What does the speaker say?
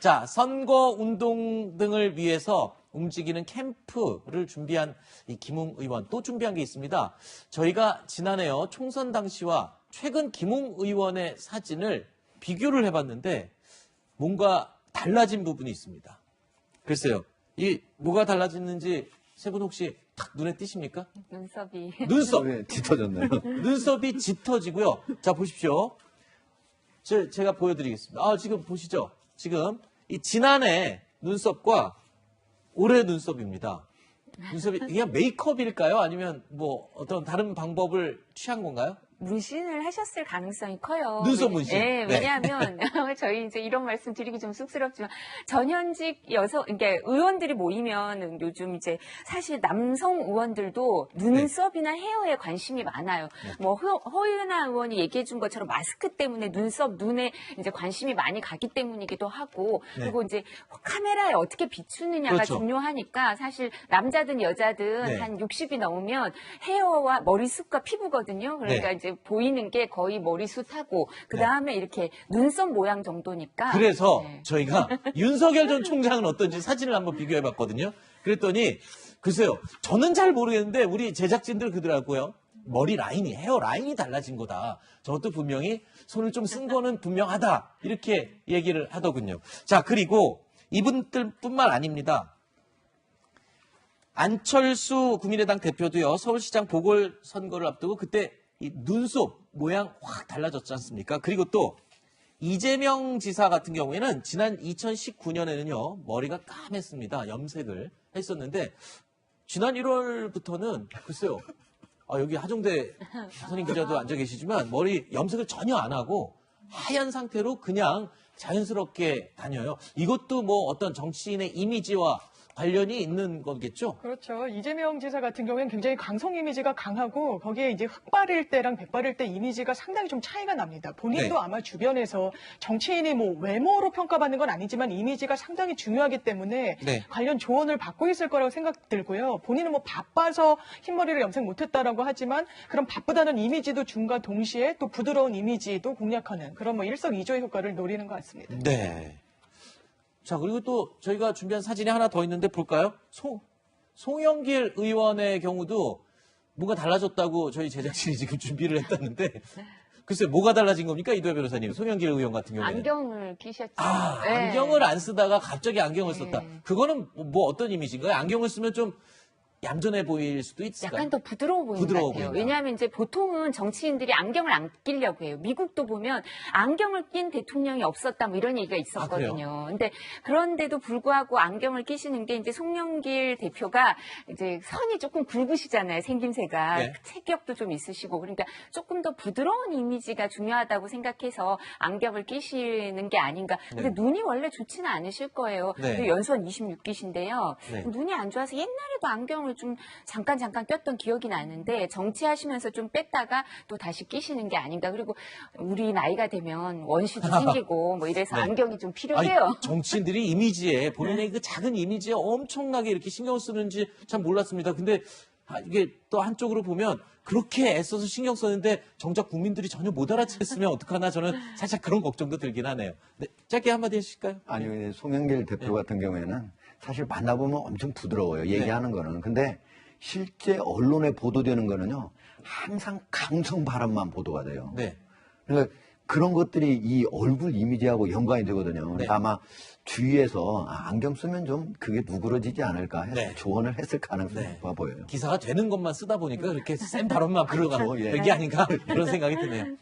자, 선거 운동 등을 위해서 움직이는 캠프를 준비한 이 김웅 의원 또 준비한 게 있습니다. 저희가 지난해요 총선 당시와 최근 김웅 의원의 사진을 비교를 해봤는데 뭔가 달라진 부분이 있습니다. 글쎄요, 이 뭐가 달라졌는지 세 분 혹시 탁 눈에 띄십니까? 눈썹이. 눈썹 짙어졌네요. 눈썹이 짙어지고요. 자 보십시오. 제가 보여드리겠습니다. 지금 보시죠. 지금 이 지난해 눈썹과 올해 눈썹입니다. 눈썹이 그냥 메이크업일까요? 아니면 뭐 어떤 다른 방법을 취한 건가요? 문신을 하셨을 가능성이 커요. 눈썹 문신. 네, 네. 왜냐하면 저희 이제 이런 말씀 드리기 좀 쑥스럽지만 전현직 그러니까 의원들이 모이면 요즘 이제 사실 남성 의원들도 눈썹이나 헤어에 관심이 많아요. 뭐 허윤아 의원이 얘기해 준 것처럼 마스크 때문에 눈썹, 눈에 이제 관심이 많이 가기 때문이기도 하고 그리고 이제 카메라에 어떻게 비추느냐가 그렇죠. 중요하니까 사실 남자든 여자든 한 60이 넘으면 헤어와 머리숱과 피부거든요. 그러니까 이제 보이는 게 거의 머리숱하고 그 다음에 이렇게 눈썹 모양 정도니까. 그래서 저희가 윤석열 전 총장은 어떤지 사진을 한번 비교해봤거든요. 그랬더니 글쎄요, 저는 잘 모르겠는데 우리 제작진들 그러더라고요. 머리 라인이, 헤어 라인이 달라진 거다. 저것도 분명히 손을 좀 쓴 거는 분명하다. 이렇게 얘기를 하더군요. 자, 그리고 이분들뿐만 아닙니다. 안철수 국민의당 대표도요, 서울시장 보궐선거를 앞두고 그때 이 눈썹 모양 확 달라졌지 않습니까? 그리고 또 이재명 지사 같은 경우에는 지난 2019년에는요, 머리가 까맸습니다. 염색을 했었는데 지난 1월부터는 글쎄요, 여기 하정대 선임 기자도 앉아 계시지만 머리 염색을 전혀 안 하고 하얀 상태로 그냥 자연스럽게 다녀요. 이것도 뭐 어떤 정치인의 이미지와 관련이 있는 거겠죠? 그렇죠. 이재명 지사 같은 경우에는 굉장히 강성 이미지가 강하고 거기에 이제 흑발일 때랑 백발일 때 이미지가 상당히 좀 차이가 납니다. 본인도 아마 주변에서 정치인이 뭐 외모로 평가받는 건 아니지만 이미지가 상당히 중요하기 때문에 관련 조언을 받고 있을 거라고 생각 들고요. 본인은 뭐 바빠서 흰머리를 염색 못했다라고 하지만 그런 바쁘다는 이미지도 준과 동시에 또 부드러운 이미지도 공략하는 그런 뭐 일석이조의 효과를 노리는 것 같습니다. 네. 자, 그리고 또 저희가 준비한 사진이 하나 더 있는데 볼까요? 송영길 의원의 경우도 뭔가 달라졌다고 저희 제작진이 지금 준비를 했다는데 글쎄 뭐가 달라진 겁니까? 이도혜 변호사님, 송영길 의원 같은 경우에는. 안경을 끼셨죠. 안경을 안 쓰다가 갑자기 안경을 썼다. 그거는 뭐 어떤 이미지인가요? 안경을 쓰면 좀 얌전해 보일 수도 있을까요? 약간 더 부드러워 보이는 것 같아요. 보인다. 왜냐하면 이제 보통은 정치인들이 안경을 안 끼려고 해요. 미국도 보면 안경을 낀 대통령이 없었다 뭐 이런 얘기가 있었거든요. 근데 그런데도 불구하고 안경을 끼시는 게 이제 송영길 대표가 이제 선이 조금 굵으시잖아요. 생김새가. 체격도 좀 있으시고 그러니까 조금 더 부드러운 이미지가 중요하다고 생각해서 안경을 끼시는 게 아닌가. 근데 눈이 원래 좋지는 않으실 거예요. 연수원 26기신데요. 눈이 안 좋아서 옛날에도 안경을 좀 잠깐 꼈던 기억이 나는데 정치하시면서 좀 뺐다가 또 다시 끼시는 게 아닌가. 그리고 우리 나이가 되면 원시도 생기고 뭐 이래서 안경이 좀 필요해요. 정치인들이 이미지에 본인의 그 작은 이미지에 엄청나게 이렇게 신경 쓰는지 참 몰랐습니다. 근데 이게 또 한쪽으로 보면 그렇게 애써서 신경 썼는데 정작 국민들이 전혀 못 알아챘으면 어떡하나 저는 살짝 그런 걱정도 들긴 하네요. 네, 짧게 한마디 해주실까요? 아니요, 송영길 대표 같은 경우에는 사실 만나보면 엄청 부드러워요. 얘기하는 거는. 근데 실제 언론에 보도되는 거는요. 항상 강성 발언만 보도가 돼요. 그러니까 그런 것들이 이 얼굴 이미지하고 연관이 되거든요. 그러니까 아마 주위에서 안경 쓰면 좀 그게 누그러지지 않을까 해서 조언을 했을 가능성이 높아 보여요. 기사가 되는 것만 쓰다 보니까 그렇게 센 발언만 들어가는 얘기 아닌가 그런 생각이 드네요.